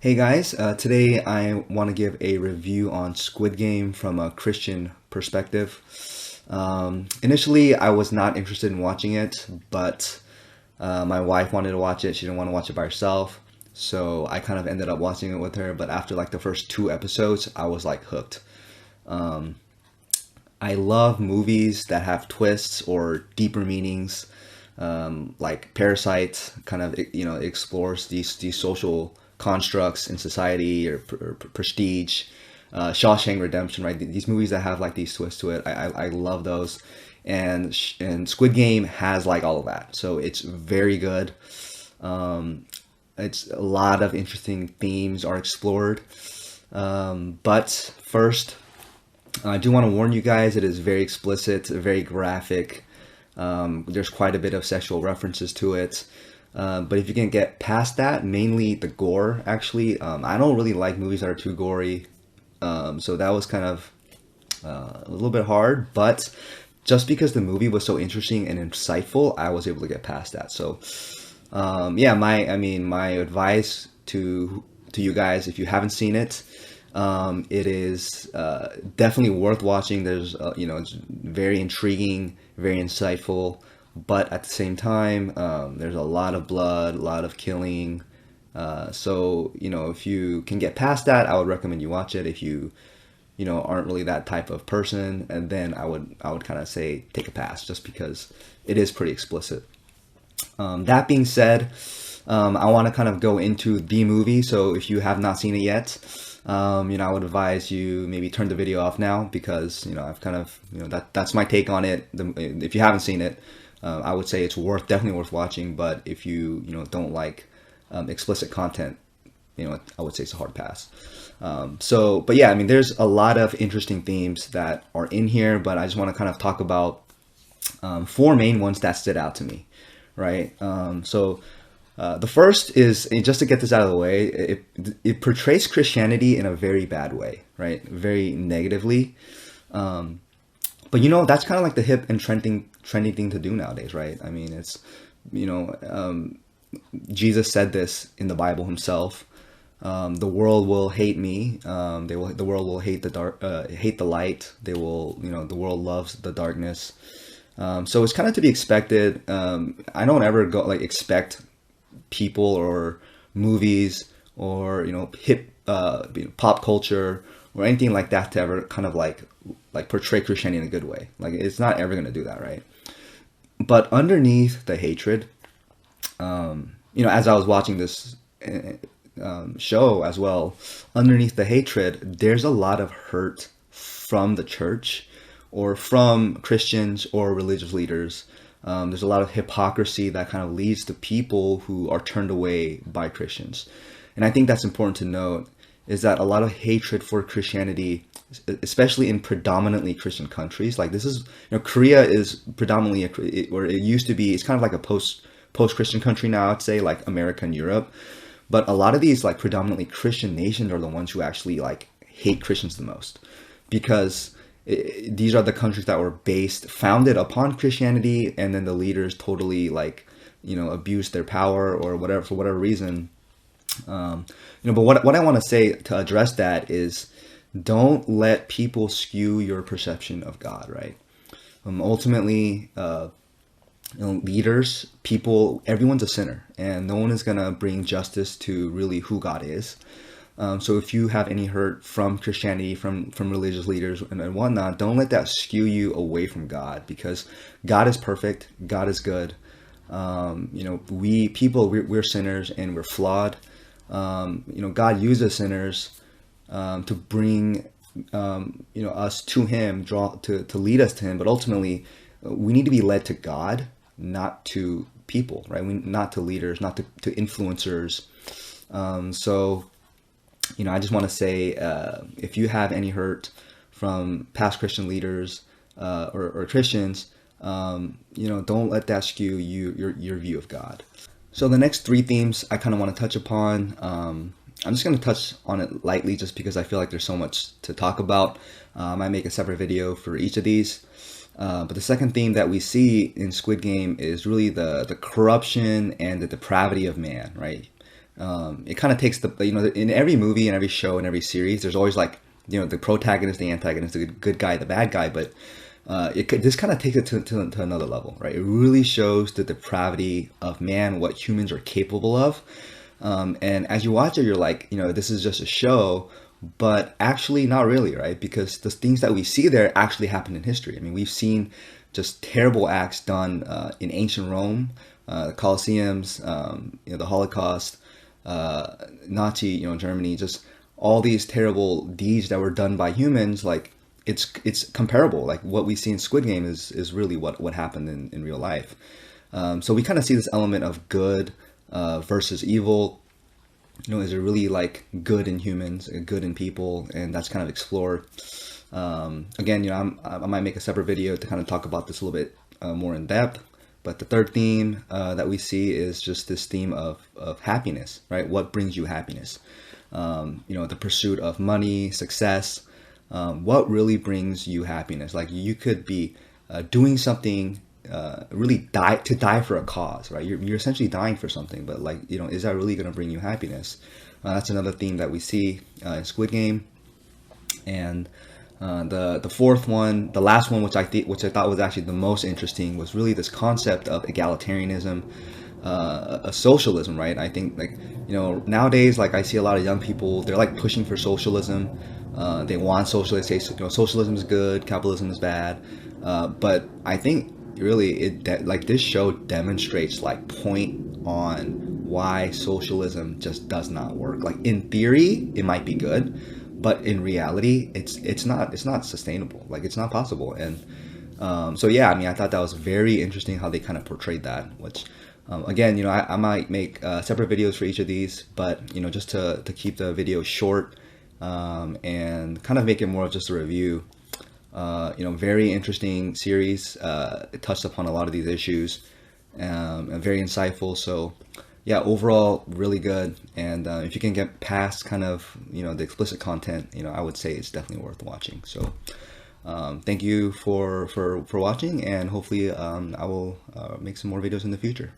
Hey guys, today I want to give a review on Squid Game from a Christian perspective. Initially, I was not interested in watching it, but my wife wanted to watch it. She didn't want to watch it by herself, so I kind of ended up watching it with her. But after like the first two episodes, I was like hooked. Um, I love movies that have twists or deeper meanings. Like Parasite kind of explores these social constructs in society or prestige. Shawshank Redemption, right? These movies that have like these twists to it, I love those. And Squid Game has like all of that, so it's very good. Um, it's a lot of interesting themes are explored. But first, I do want to warn you guys, it is very explicit, very graphic. There's quite a bit of sexual references to it. But if you can get past that, mainly the gore, actually, I don't really like movies that are too gory. So that was kind of a little bit hard, but just because the movie was so interesting and insightful, I was able to get past that. So, yeah, my advice to you guys, if you haven't seen it, it is definitely worth watching. There's, it's very intriguing, very insightful, but at the same time, there's a lot of blood, a lot of killing. So, if you can get past that, I would recommend you watch it. If you aren't really that type of person, and then I would kind of say take a pass, just because it is pretty explicit. That being said, I want to kind of go into the movie. So if you have not seen it yet, I would advise you maybe turn the video off now, because I've kind of that's my take on it. If you haven't seen it, I would say it's definitely worth watching. But if you don't like explicit content, I would say it's a hard pass. But yeah, there's a lot of interesting themes that are in here, but I just want to kind of talk about four main ones that stood out to me, right? The first is, just to get this out of the way, it portrays Christianity in a very bad way, right? Very negatively. But that's kind of like the hip and trending thing to do nowadays, right? It's, you know, um, Jesus said this in the Bible himself. The world will hate me. The world will hate the dark, hate the light. The world loves the darkness. So it's kind of to be expected. I don't ever go like expect people or movies or hip pop culture or anything like that to ever kind of like portray Christianity in a good way. Like, it's not ever going to do that, right? But underneath the hatred, as I was watching this show as well, underneath the hatred, there's a lot of hurt from the church or from Christians or religious leaders. There's a lot of hypocrisy that kind of leads to people who are turned away by Christians. And I think that's important to note, is that a lot of hatred for Christianity, especially in predominantly Christian countries, like this is, Korea is predominantly, or it used to be, it's kind of like a post-Christian country now, I'd say, like America and Europe. But a lot of these like predominantly Christian nations are the ones who actually like hate Christians the most, because these are the countries that were founded upon Christianity, and then the leaders totally like, abused their power or whatever, for whatever reason. But what I want to say to address that is, don't let people skew your perception of God, right? Ultimately, leaders, people, everyone's a sinner, and no one is gonna bring justice to really who God is. So if you have any hurt from Christianity, from religious leaders and whatnot, don't let that skew you away from God, because God is perfect, God is good. We're sinners and we're flawed. God uses sinners to bring us to Him, to lead us to Him. But ultimately, we need to be led to God, not to people, right? Not to leaders, not to influencers. I just want to say, if you have any hurt from past Christian leaders or Christians, don't let that skew your view of God. So the next three themes I kind of want to touch upon. I'm just going to touch on it lightly, just because I feel like there's so much to talk about. I might make a separate video for each of these. But the second theme that we see in Squid Game is really the corruption and the depravity of man, right? It kind of takes the, in every movie and every show and every series, there's always like, the protagonist, the antagonist, the good guy, the bad guy. But this kind of takes it to another level, right? It really shows the depravity of man, what humans are capable of. And as you watch it, you're like, this is just a show, but actually not really, right? Because the things that we see there actually happened in history. I mean, we've seen just terrible acts done in ancient Rome, the Colosseums, the Holocaust, Nazi, Germany, just all these terrible deeds that were done by humans. Like it's comparable. Like what we see in Squid Game is really what happened in real life. So we kind of see this element of good versus evil. Is there really like good in humans, good in people, and that's kind of explored. Again, I might make a separate video to kind of talk about this a little bit more in depth. But the third theme that we see is just this theme of happiness, right? What brings you happiness? The pursuit of money, success. What really brings you happiness? Like you could be doing something really die for a cause, right? You're essentially dying for something, but like, is that really going to bring you happiness? That's another theme that we see in Squid Game. And the fourth one, the last one, which I thought was actually the most interesting, was really this concept of egalitarianism, a socialism, right? I think like, nowadays, like I see a lot of young people, they're like pushing for socialism. They want socialism, say, socialism is good, capitalism is bad. But I think really like this show demonstrates like point on why socialism just does not work. Like in theory, it might be good, but in reality, it's not sustainable. Like it's not possible. And so yeah, I mean, I thought that was very interesting how they kind of portrayed that. Which again, I might make separate videos for each of these, but just to keep the video short and kind of make it more of just a review. Very interesting series. It touched upon a lot of these issues, and very insightful. So yeah, overall really good. And if you can get past kind of the explicit content, I would say it's definitely worth watching. So thank you for watching, and hopefully I will make some more videos in the future.